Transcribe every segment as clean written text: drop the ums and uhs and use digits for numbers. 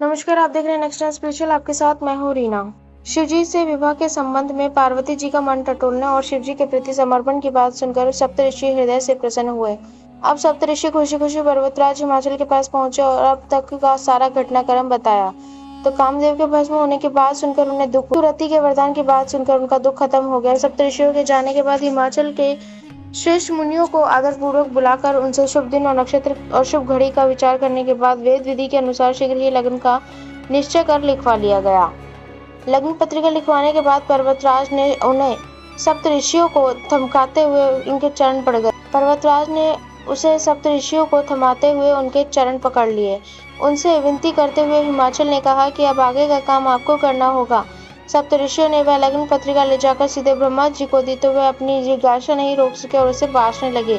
नमस्कार, आप देख रहे हैं नेक्स्ट स्पिरिचुअल। आपके साथ मैं हूँ रीना। शिवजी से विवाह के संबंध में पार्वती जी का मन टटोलने और शिवजी के प्रति समर्पण की बात सुनकर सप्तऋषि हृदय से प्रसन्न हुए। अब सप्तऋषि खुशी खुशी पर्वतराज हिमाचल के पास पहुंचे और अब तक का सारा घटनाक्रम बताया। तो कामदेव के भस्म होने की बात सुनकर उन्हें दुख, रति के वरदान की बात सुनकर उनका दुख खत्म हो गया। सप्तऋषियों के जाने के बाद हिमाचल के श्रेष्ठ मुनियों को आदरपूर्वक बुलाकर उनसे शुभ दिन और नक्षत्र और शुभ घड़ी का विचार करने के बाद वेद विधि के अनुसार शीघ्र ही लग्न का निश्चय कर लिखवा लिया गया। लग्न पत्रिका लिखवाने के बाद पर्वतराज ने उन्हें सप्तऋषियों को थमकाते हुए उनके चरण पड़ गए। पर्वतराज ने उसे सप्तऋषियों को थमाते हुए उनके चरण पकड़ लिए। उनसे विनती करते हुए हिमाचल ने कहा कि अब आगे का काम आपको करना होगा। सप्तऋषियों ने वह लग्न पत्रिका ले जाकर सीधे ब्रह्मा जी को दी तो वे अपनी जिज्ञासा नहीं रोक सके और उसे बांटने लगे।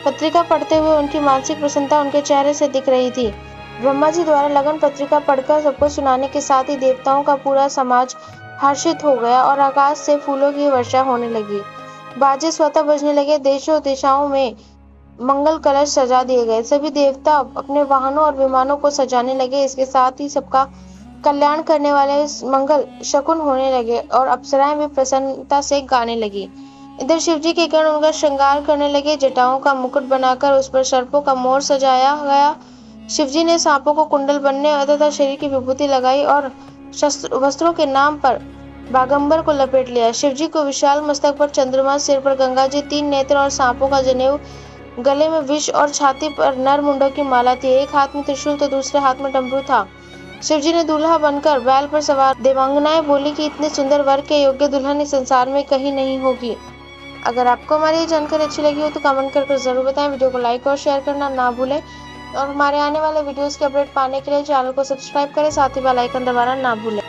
पत्रिका पढ़ते हुए उनकी मानसिक प्रसन्नता उनके चेहरे से दिख रही थी। ब्रह्मा जी द्वारा लग्न पत्रिका पढ़कर सबको सुनाने के साथ ही देवताओं का पूरा समाज हर्षित हो गया और आकाश से फूलों की वर्षा होने लगी। बाजे स्वतः बजने लगे। देशों दिशाओं में मंगल कलश सजा दिए गए। सभी देवता अपने वाहनों और विमानों को सजाने लगे। इसके साथ ही सबका कल्याण करने वाले मंगल शकुन होने लगे और अप्सराएं भी प्रसन्नता से गाने लगी। इधर शिवजी के गण उनका श्रृंगार करने लगे। जटाओं का मुकुट बनाकर उस पर सर्पों का मोर सजाया गया। शिवजी ने सांपों को कुंडल बनने तथा शरीर की विभूति लगाई और वस्त्रों के नाम पर बागंबर को लपेट लिया। शिवजी को विशाल मस्तक पर चंद्रमा, सिर पर गंगा जी, 3 नेत्र और सांपों का जनेऊ, गले में विष और छाती पर नर मुंडों की माला थी। एक हाथ में त्रिशूल तो दूसरे हाथ में डमरू था। शिवजी ने दूल्हा बनकर बैल पर सवार। देवांगनाएं बोली कि इतने सुंदर वर के योग्य दुल्हन इस संसार में कहीं नहीं होगी। अगर आपको हमारी ये जानकारी अच्छी लगी हो तो कमेंट कर जरूर बताएं। वीडियो को लाइक और शेयर करना ना भूलें और हमारे आने वाले वीडियोस के अपडेट पाने के लिए चैनल को सब्सक्राइब करें, साथ ही बेल आइकन दबाना ना भूलें।